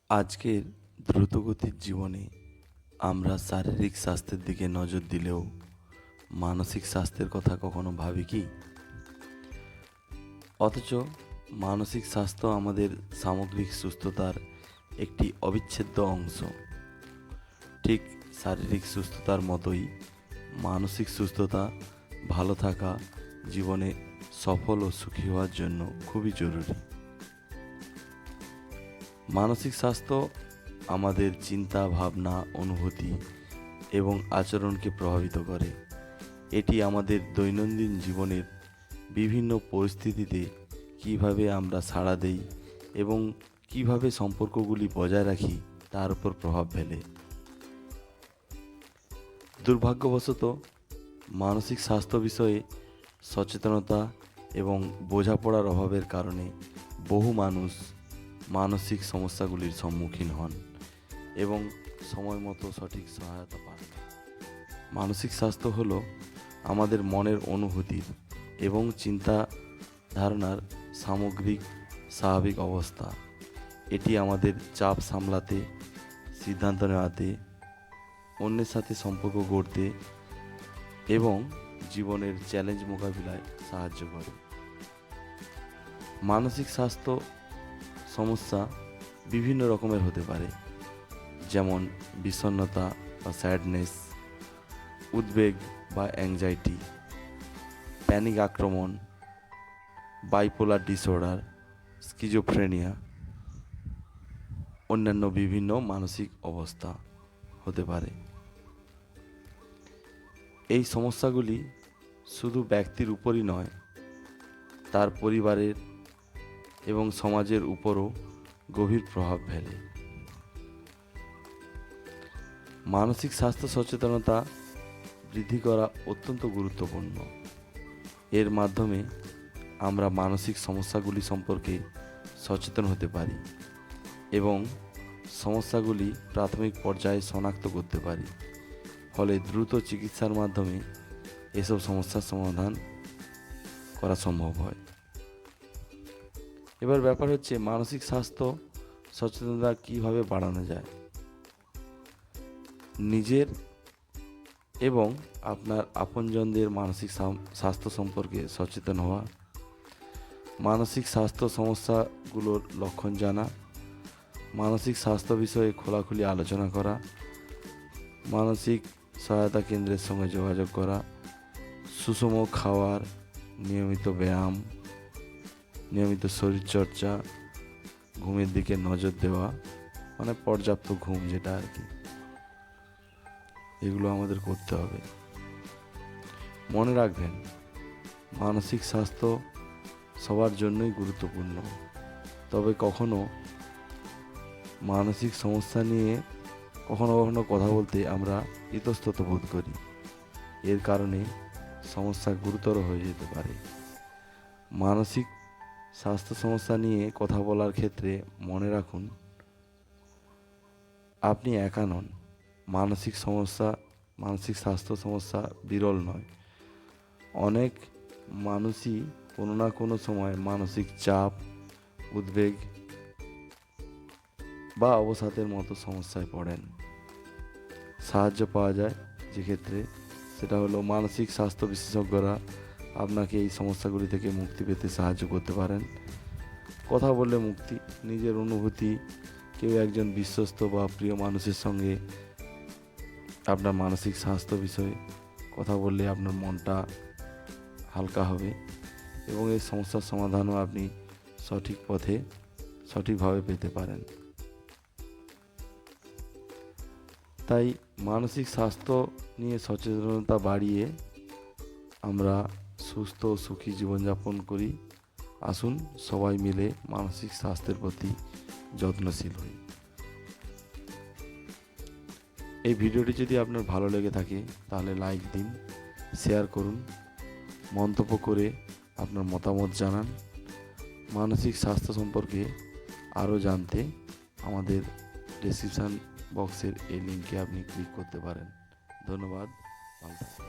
আজকের দ্রুতগতির জীবনে আমরা শারীরিক স্বাস্থ্যের দিকে নজর দিলেও মানসিক স্বাস্থ্যের কথা কখনো ভাবি কি? অথচ মানসিক স্বাস্থ্য আমাদের সামগ্রিক সুস্থতার একটি অবিচ্ছেদ্য অংশ। ঠিক শারীরিক সুস্থতার মতোই মানসিক সুস্থতা, ভালো থাকা, জীবনে সফল ও সুখী হওয়ার জন্য খুবই জরুরি। মানসিক স্বাস্থ্য আমাদের চিন্তা, ভাবনা, অনুভূতি এবং আচরণকে প্রভাবিত করে। এটি আমাদের দৈনন্দিন জীবনের বিভিন্ন পরিস্থিতিতে কিভাবে আমরা সাড়া দেই এবং কিভাবে সম্পর্কগুলি বজায় রাখি তার উপর প্রভাব ফেলে। দুর্ভাগ্যবশত মানসিক স্বাস্থ্য বিষয়ে সচেতনতা এবং বোঝাপড়ার অভাবের কারণে বহু মানুষ মানসিক সমস্যাগুলির সম্মুখীন হন এবং সময় মতো সঠিক সহায়তা পান না। মানসিক স্বাস্থ্য হলো আমাদের মনের অনুভূতির এবং চিন্তা ধারণার সামগ্রিক স্বাভাবিক অবস্থা। এটি আমাদের চাপ সামলাতে, সিদ্ধান্ত নেওয়াতে, অন্যের সাথে সম্পর্ক গড়তে এবং জীবনের চ্যালেঞ্জ মোকাবিলায় সাহায্য করে। মানসিক স্বাস্থ্য সমস্যা বিভিন্ন রকমের হতে পারে, যেমন বিষণ্ণতা বা স্যাডনেস, উদ্বেগ বা অ্যাংজাইটি, প্যানিক আক্রমণ, বাইপোলার ডিসঅর্ডার, স্কিজোফ্রেনিয়া, অন্যান্য বিভিন্ন মানসিক অবস্থা হতে পারে। এই সমস্যাগুলি শুধু ব্যক্তির উপরই নয়, তার পরিবারের এবং সমাজের উপরও গভীর প্রভাব ফেলে। মানসিক স্বাস্থ্য সচেতনতা বৃদ্ধি করা অত্যন্ত গুরুত্বপূর্ণ। এর মাধ্যমে আমরা মানসিক সমস্যাগুলি সম্পর্কে সচেতন হতে পারি এবং সমস্যাগুলি প্রাথমিক পর্যায়ে শনাক্ত করতে পারি। ফলে দ্রুত চিকিৎসার মাধ্যমে এসব সমস্যার সমাধান করা সম্ভব হয়। এবার ব্যাপার হচ্ছে মানসিক স্বাস্থ্য সচেতনতা কীভাবে বাড়ানো যায়। নিজের এবং আপনার আপনজনদের মানসিক স্বাস্থ্য সম্পর্কে সচেতন হওয়া, মানসিক স্বাস্থ্য সমস্যাগুলোর লক্ষণ জানা, মানসিক স্বাস্থ্য বিষয়ে খোলাখুলি আলোচনা করা, মানসিক সহায়তা কেন্দ্রের সঙ্গে যোগাযোগ করা, সুষম খাওয়ার, নিয়মিত ব্যায়াম, নিয়মিত শরীরচর্চা, ঘুমের দিকে নজর দেওয়া, মানে পর্যাপ্ত ঘুম যেটা আর কি, এগুলো আমাদের করতে হবে। মনে রাখবেন, মানসিক স্বাস্থ্য সবার জন্যই গুরুত্বপূর্ণ। তবে কখনো মানসিক সমস্যা নিয়ে কখনো কখনো কথা বলতে আমরা ইতস্তত বোধ করি। এর কারণে সমস্যা গুরুতর হয়ে যেতে পারে। মানসিক স্বাস্থ্য সমস্যা নিয়ে কথা বলার ক্ষেত্রে মনে রাখুন, আপনি একা নন। মানসিক স্বাস্থ্য সমস্যা বিরল নয়। অনেক মানুষই কোনো না কোনো সময় মানসিক চাপ, উদ্বেগ বা অবসাদের মতো সমস্যায় পড়েন। সাহায্য পাওয়া যায় যেক্ষেত্রে, সেটা হলো মানসিক স্বাস্থ্য বিশেষজ্ঞরা আপনাকে এই সমস্যাগুলি থেকে মুক্তি পেতে সাহায্য করতে পারেন। কথা বললে মুক্তি, নিজের অনুভূতি, কেউ একজন বিশ্বস্ত বা প্রিয় মানুষের সঙ্গে আপনার মানসিক স্বাস্থ্য বিষয়ে কথা বললে আপনার মনটা হালকা হবে এবং এই সমস্যার সমাধানও আপনি সঠিক পথে সঠিকভাবে পেতে পারেন। তাই মানসিক স্বাস্থ্য নিয়ে সচেতনতা বাড়িয়ে আমরা সুস্থ ও সুখী জীবনযাপন করি। আসুন সবাই মিলে মানসিক স্বাস্থ্যের প্রতি যত্নশীল হই। এই ভিডিওটি যদি আপনার ভালো লেগে থাকে তাহলে লাইক দিন, শেয়ার করুন, মন্তব্য করে আপনার মতামত জানান। মানসিক স্বাস্থ্য সম্পর্কে আরও জানতে আমাদের ডেসক্রিপশান বক্সের এই লিঙ্কে আপনি ক্লিক করতে পারেন। ধন্যবাদ। ভালো থাকুন।